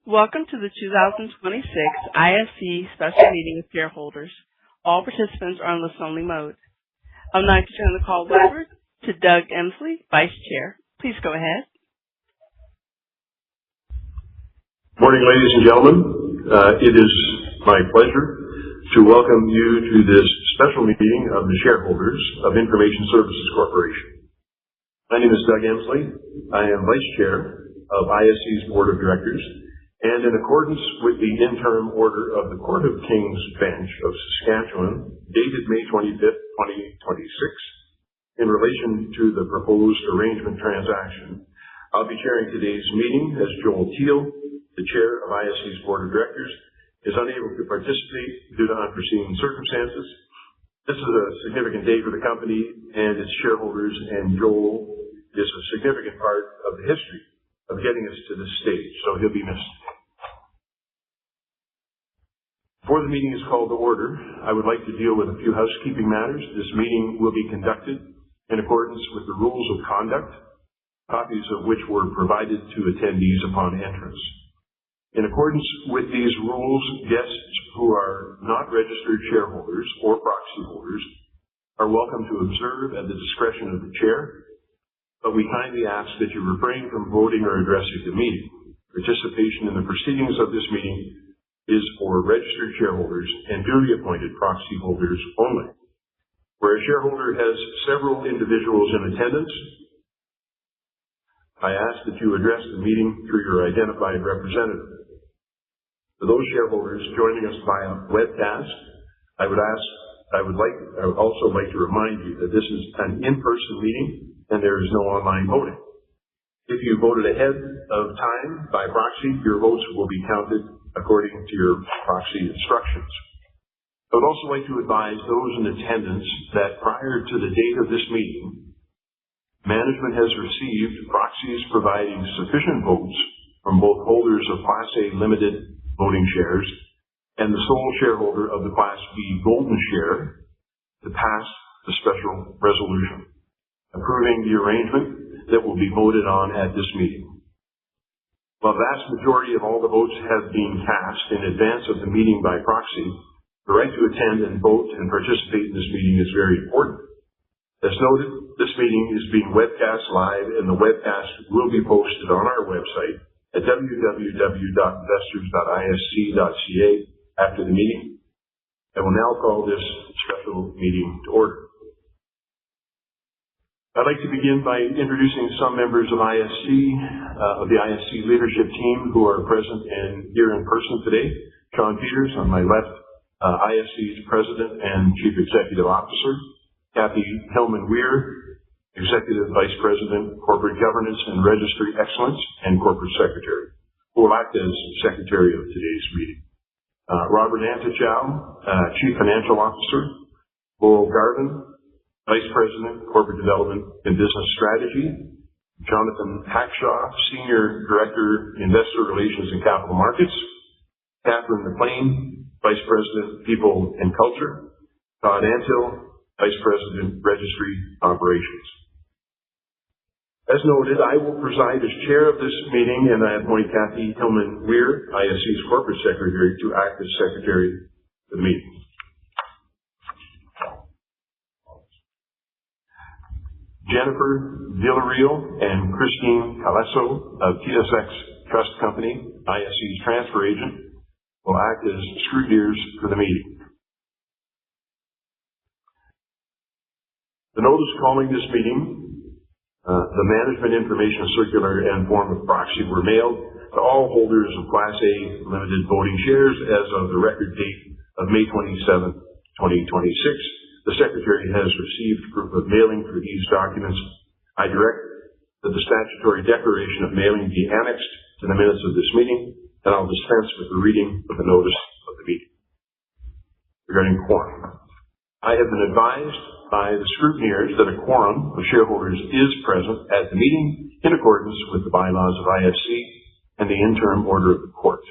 Welcome to the 2026 ISC Special Meeting of Shareholders. All participants are on listen-only mode. I would like to turn the call over to Doug Emsley, Vice Chair. Please go ahead. Morning, ladies and gentlemen. It is my pleasure to welcome you to this special meeting of the shareholders of Information Services Corporation. My name is Doug Emsley. I am Vice Chair of ISC's Board of Directors, and in accordance with the interim order of the Court of King's Bench of Saskatchewan, dated May 25th, 2026, in relation to the proposed arrangement transaction, I'll be chairing today's meeting as Joel Teal, the Chair of ISC's Board of Directors, is unable to participate due to unforeseen circumstances. This is a significant day for the company and its shareholders, and Joel is a significant part of the history of getting us to this stage, so he'll be missed. Before the meeting is called to order, I would like to deal with a few housekeeping matters. This meeting will be conducted in accordance with the rules of conduct, copies of which were provided to attendees upon entrance. In accordance with these rules, guests who are not registered shareholders or proxy holders are welcome to observe at the discretion of the chair, but we kindly ask that you refrain from voting or addressing the meeting. Participation in the proceedings of this meeting is for registered shareholders and duly appointed proxy holders only. Where a shareholder has several individuals in attendance, I ask that you address the meeting through your identified representative. For those shareholders joining us via webcast, I would also like to remind you that this is an in-person meeting and there is no online voting. If you voted ahead of time by proxy, your votes will be counted according to your proxy instructions. I would also like to advise those in attendance that prior to the date of this meeting, management has received proxies providing sufficient votes from both holders of Class A limited voting shares and the sole shareholder of the Class B golden share to pass the special resolution approving the arrangement that will be voted on at this meeting. While the vast majority of all the votes have been cast in advance of the meeting by proxy, the right to attend and vote and participate in this meeting is very important. As noted, this meeting is being webcast live, and the webcast will be posted on our website at www.investors.isc.ca after the meeting. I will now call this special meeting to order. I'd like to begin by introducing some members of ISC, of the ISC leadership team who are present and here in person today. Sean Peters on my left, ISC's President and Chief Executive Officer. Kathy Hillman-Weir, Executive Vice President, Corporate Governance and Registry Excellence and Corporate Secretary, who will act as Secretary of today's meeting. Robert Antichow, Chief Financial Officer. Laurel Garvin, Vice President, Corporate Development and Business Strategy. Jonathan Hackshaw, Senior Director, Investor Relations and Capital Markets. Catherine McLean, Vice President, People and Culture. Todd Antill, Vice President, Registry Operations. As noted, I will preside as chair of this meeting, and I appoint Kathy Hillman-Weir, ISC's Corporate Secretary, to act as Secretary of the meeting. Jennifer Villarreal and Christine Calesso of TSX Trust Company, ISC's transfer agent, will act as scrutineers for the meeting. The notice calling this meeting, the Management Information Circular and form of proxy were mailed to all holders of Class A limited voting shares as of the record date of May 27, 2026. The Secretary has received proof of mailing for these documents. I direct that the statutory declaration of mailing be annexed to the minutes of this meeting, and I'll dispense with the reading of the notice of the meeting. Regarding quorum, I have been advised by the scrutineers that a quorum of shareholders is present at the meeting in accordance with the bylaws of ISC and the interim order of the court.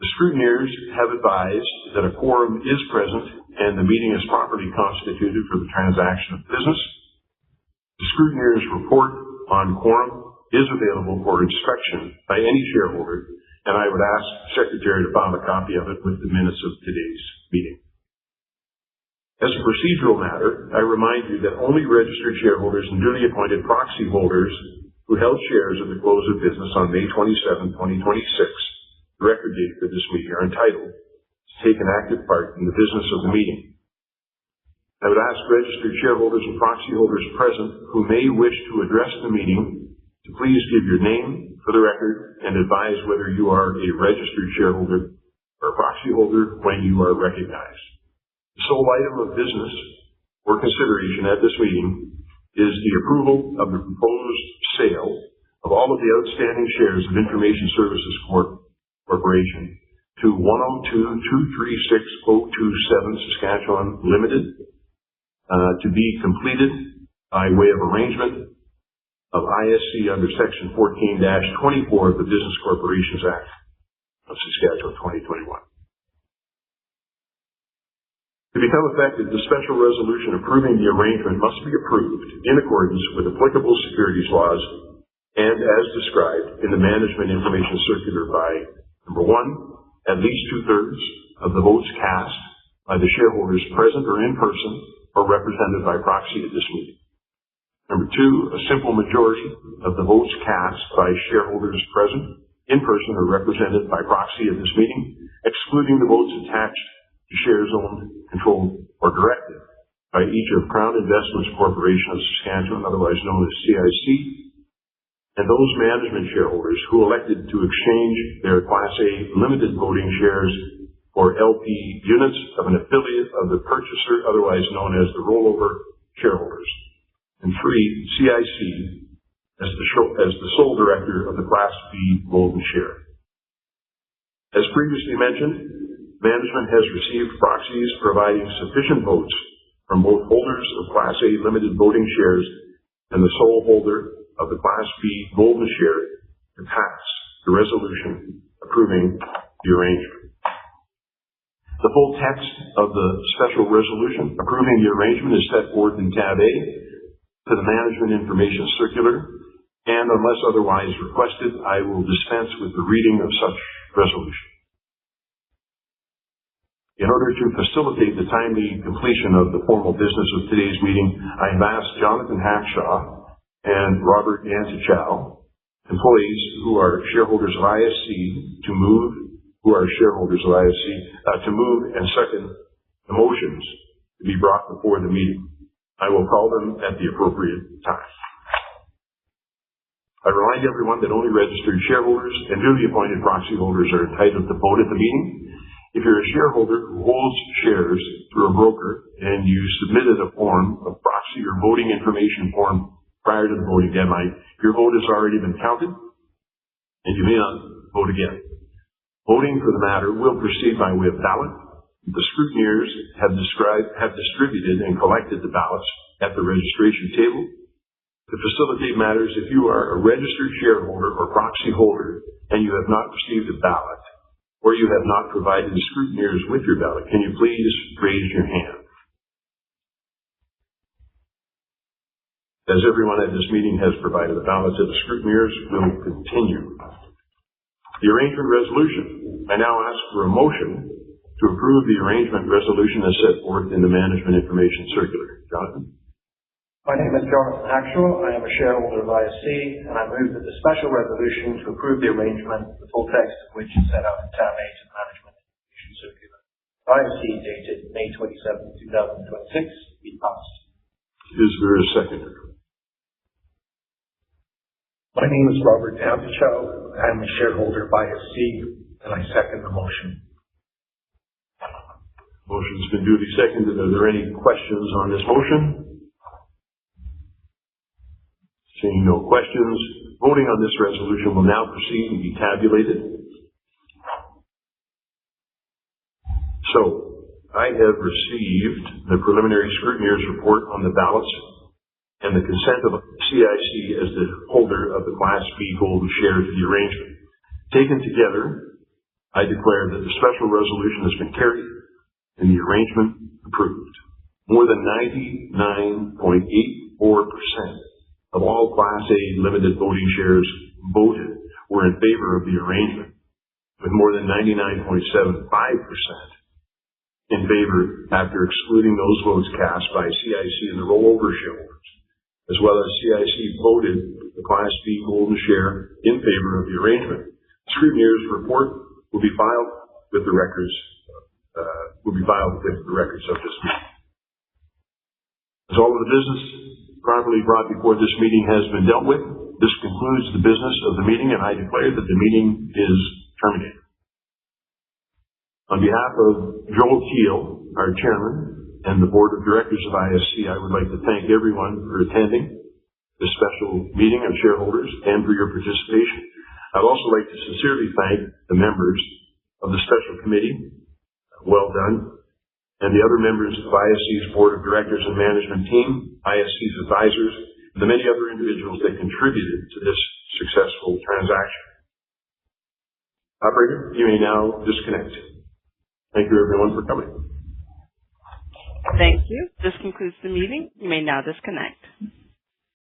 The scrutineers have advised that a quorum is present and the meeting is properly constituted for the transaction of business. The scrutineers' report on quorum is available for inspection by any shareholder and I would ask the Secretary to file a copy of it with the minutes of today's meeting. As a procedural matter, I remind you that only registered shareholders and duly appointed proxy holders who held shares at the close of business on May 27, 2026, the record date for this meeting, are entitled to take an active part in the business of the meeting. I would ask registered shareholders and proxy holders present who may wish to address the meeting to please give your name for the record and advise whether you are a registered shareholder or proxy holder when you are recognized. The sole item of business for consideration at this meeting is the approval of the proposed sale of all of the outstanding shares of Information Services Corporation to 102-236-027 Saskatchewan Limited to be completed by way of arrangement of ISC under Section 14-24 of the Business Corporations Act of Saskatchewan 2021. To become effective, the special resolution approving the arrangement must be approved in accordance with applicable securities laws and as described in the Management Information Circular by, number 1, at least 2/3 of the votes cast by the shareholders present or in person or represented by proxy at this meeting. Number 2, a simple majority of the votes cast by shareholders present, in person, or represented by proxy at this meeting, excluding the votes attached to shares owned, controlled, or directed by each of Crown Investments Corporation of Saskatchewan, otherwise known as CIC, and those management shareholders who elected to exchange their Class A limited voting shares for LP units of an affiliate of the purchaser, otherwise known as the rollover shareholders. And 3, CIC as the sole director of the Class B golden share. As previously mentioned, management has received proxies providing sufficient votes from both holders of Class A limited voting shares and the sole holder of the Class B golden share to pass the resolution approving the arrangement. The full text of the special resolution approving the arrangement is set forth in Tab A to the Management Information Circular, and unless otherwise requested, I will dispense with the reading of such resolution. In order to facilitate the timely completion of the formal business of today's meeting, I have asked Jonathan Hackshaw and Robert Antichow, employees who are shareholders of ISC, to move and second the motions to be brought before the meeting. I will call them at the appropriate time. I remind everyone that only registered shareholders and duly appointed proxy holders are entitled to vote at the meeting. If you're a shareholder who holds shares through a broker and you submitted a form of proxy or voting information form prior to the voting deadline, your vote has already been counted and you may not vote again. Voting for the matter will proceed by way of ballot. The scrutineers have distributed and collected the ballots at the registration table. To facilitate matters, if you are a registered shareholder or proxy holder and you have not received a ballot, or you have not provided the scrutineers with your ballot, can you please raise your hand? As everyone at this meeting has provided a ballot to the scrutineers, we'll continue. The arrangement resolution. I now ask for a motion to approve the arrangement resolution as set forth in the Management Information Circular. Jonathan? My name is Jonathan Hackshaw. I am a shareholder of ISC, and I move that the special resolution to approve the arrangement, the full text of which is set out in Tab A to the Management Information Circular, ISC dated May 27, 2026, be passed. Is there a seconder? My name is Robert Antichow. I am a shareholder of ISC, and I second the motion. Motion's been duly seconded. Are there any questions on this motion? Seeing no questions, voting on this resolution will now proceed and be tabulated. So, I have received the preliminary scrutineer's report on the ballots and the consent of CIC as the holder of the Class B golden share to the arrangement. Taken together, I declare that the special resolution has been carried and the arrangement approved. More than 99.84% of all Class A limited voting shares voted were in favor of the arrangement. with more than 99.75% in favor after excluding those votes cast by CIC and the rollover shareholders, as well as CIC voted the Class B golden share in favor of the arrangement. The scrutineer's report will be filed with the records of this meeting. As all of the business properly brought before this meeting has been dealt with, this concludes the business of the meeting, and I declare that the meeting is terminated. On behalf of Joel Keel, our chairman, and the board of directors of ISC, I would like to thank everyone for attending this special meeting of shareholders and for your participation. I'd also like to sincerely thank the members of the special committee, well done, and the other members of ISC's board of directors and management team, ISC's advisors, and the many other individuals that contributed to this successful transaction. Operator, you may now disconnect. Thank you everyone for coming. Thank you. This concludes the meeting. You may now disconnect.